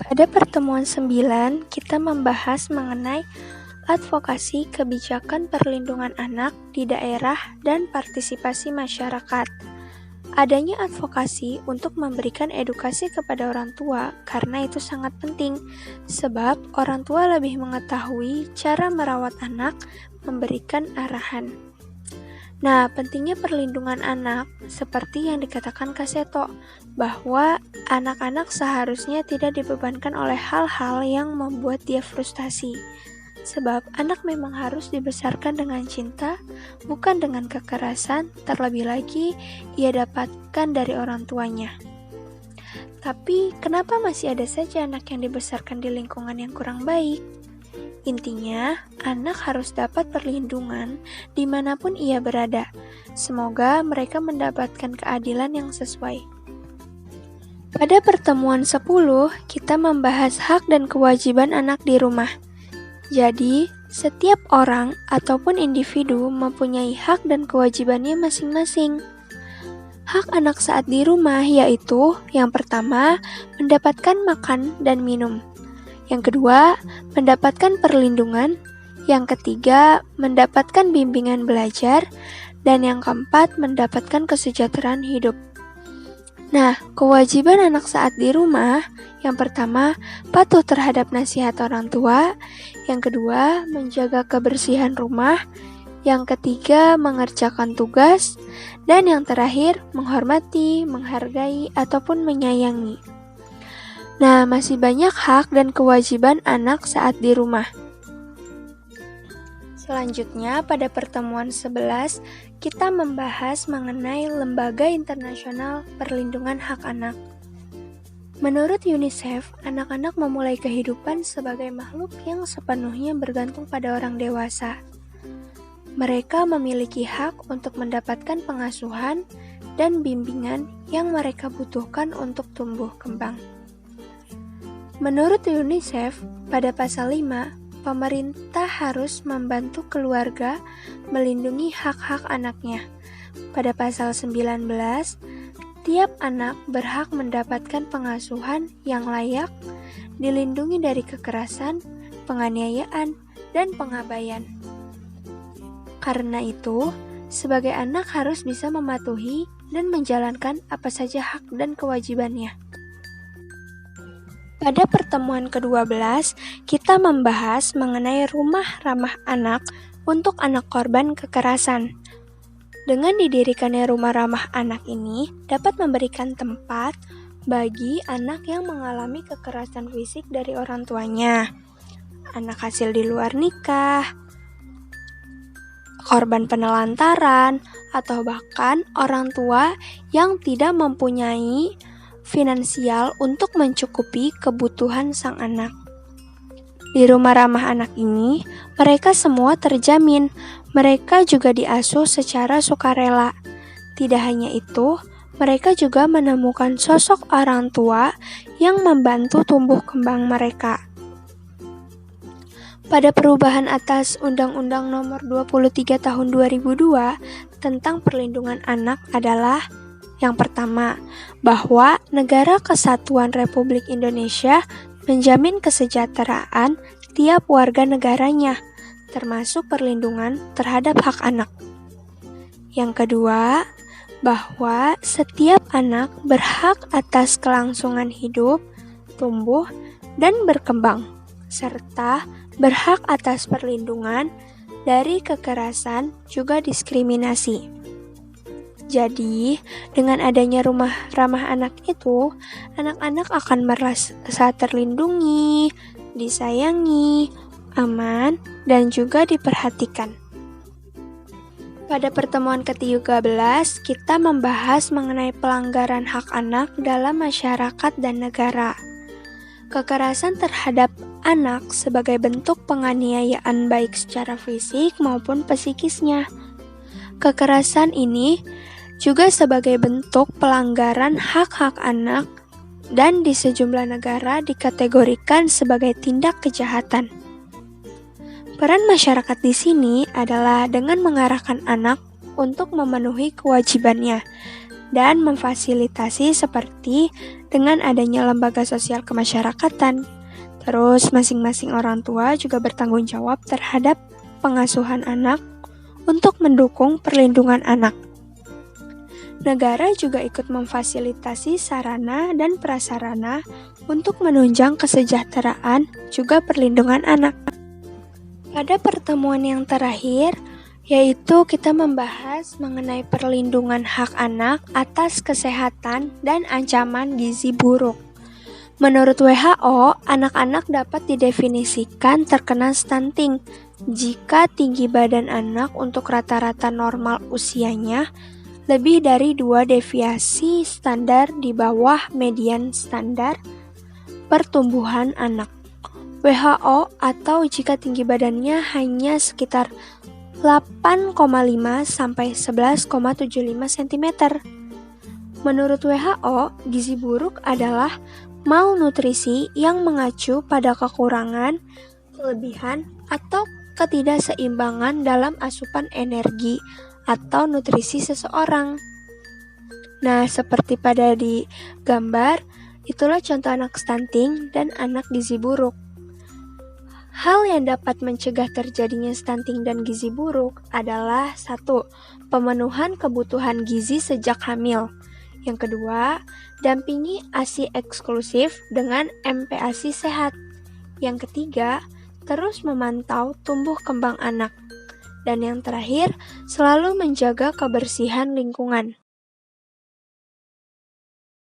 Pada pertemuan 9, kita membahas mengenai advokasi kebijakan perlindungan anak di daerah dan partisipasi masyarakat. Adanya advokasi untuk memberikan edukasi kepada orang tua karena itu sangat penting, sebab orang tua lebih mengetahui cara merawat anak, memberikan arahan. Nah, pentingnya perlindungan anak, seperti yang dikatakan Kak Seto, bahwa anak-anak seharusnya tidak dibebankan oleh hal-hal yang membuat dia frustasi. Sebab anak memang harus dibesarkan dengan cinta, bukan dengan kekerasan, terlebih lagi ia dapatkan dari orang tuanya. Tapi, kenapa masih ada saja anak yang dibesarkan di lingkungan yang kurang baik? Intinya, anak harus dapat perlindungan dimanapun ia berada. Semoga mereka mendapatkan keadilan yang sesuai. Pada pertemuan 10, kita membahas hak dan kewajiban anak di rumah. Jadi, setiap orang ataupun individu mempunyai hak dan kewajibannya masing-masing. Hak anak saat di rumah yaitu, yang pertama, mendapatkan makan dan minum. Yang kedua, mendapatkan perlindungan. Yang ketiga, mendapatkan bimbingan belajar. Dan yang keempat, mendapatkan kesejahteraan hidup. Nah, kewajiban anak saat di rumah, yang pertama, patuh terhadap nasihat orang tua. Yang kedua, menjaga kebersihan rumah. Yang ketiga, mengerjakan tugas. Dan yang terakhir, menghormati, menghargai, ataupun menyayangi. Nah, masih banyak hak dan kewajiban anak saat di rumah. Selanjutnya, pada pertemuan 11, kita membahas mengenai Lembaga Internasional Perlindungan Hak Anak. Menurut UNICEF, anak-anak memulai kehidupan sebagai makhluk yang sepenuhnya bergantung pada orang dewasa. Mereka memiliki hak untuk mendapatkan pengasuhan dan bimbingan yang mereka butuhkan untuk tumbuh kembang. Menurut UNICEF, pada pasal 5, pemerintah harus membantu keluarga melindungi hak-hak anaknya. Pada pasal 19, tiap anak berhak mendapatkan pengasuhan yang layak, dilindungi dari kekerasan, penganiayaan, dan pengabaian. Karena itu, sebagai anak harus bisa mematuhi dan menjalankan apa saja hak dan kewajibannya. Pada pertemuan ke-12, kita membahas mengenai rumah ramah anak untuk anak korban kekerasan. Dengan didirikannya rumah ramah anak ini dapat memberikan tempat bagi anak yang mengalami kekerasan fisik dari orang tuanya, anak hasil di luar nikah, korban penelantaran, atau bahkan orang tua yang tidak mempunyai finansial untuk mencukupi kebutuhan sang anak. Di rumah ramah anak ini, mereka semua terjamin. Mereka juga diasuh secara sukarela. Tidak hanya itu, mereka juga menemukan sosok orang tua yang membantu tumbuh kembang mereka. Pada perubahan atas Undang-Undang Nomor 23 Tahun 2002 tentang perlindungan anak adalah yang pertama, bahwa Negara Kesatuan Republik Indonesia menjamin kesejahteraan tiap warga negaranya, termasuk perlindungan terhadap hak anak. Yang kedua, bahwa setiap anak berhak atas kelangsungan hidup, tumbuh, dan berkembang, serta berhak atas perlindungan dari kekerasan juga diskriminasi. Jadi, dengan adanya rumah ramah anak itu, anak-anak akan merasa terlindungi, disayangi, aman, dan juga diperhatikan. Pada pertemuan ke-13, kita membahas mengenai pelanggaran hak anak dalam masyarakat dan negara. Kekerasan terhadap anak sebagai bentuk penganiayaan baik secara fisik maupun psikisnya. Kekerasan ini juga sebagai bentuk pelanggaran hak-hak anak dan di sejumlah negara dikategorikan sebagai tindak kejahatan. Peran masyarakat di sini adalah dengan mengarahkan anak untuk memenuhi kewajibannya dan memfasilitasi seperti dengan adanya lembaga sosial kemasyarakatan. Terus masing-masing orang tua juga bertanggung jawab terhadap pengasuhan anak untuk mendukung perlindungan anak. Negara juga ikut memfasilitasi sarana dan prasarana untuk menunjang kesejahteraan juga perlindungan anak. Pada pertemuan yang terakhir, yaitu kita membahas mengenai perlindungan hak anak atas kesehatan dan ancaman gizi buruk. Menurut WHO, anak-anak dapat didefinisikan terkena stunting jika tinggi badan anak untuk rata-rata normal usianya lebih dari 2 deviasi standar di bawah median standar pertumbuhan anak WHO, atau jika tinggi badannya hanya sekitar 8,5 sampai 11,75 cm. Menurut WHO, gizi buruk adalah malnutrisi yang mengacu pada kekurangan, kelebihan, atau ketidakseimbangan dalam asupan energi atau nutrisi seseorang. Nah, seperti pada di gambar, itulah contoh anak stunting dan anak gizi buruk. Hal yang dapat mencegah terjadinya stunting dan gizi buruk adalah 1. Pemenuhan kebutuhan gizi sejak hamil. Yang kedua, dampingi ASI eksklusif dengan MPASI sehat. Yang ketiga, terus memantau tumbuh kembang anak. Dan yang terakhir, selalu menjaga kebersihan lingkungan.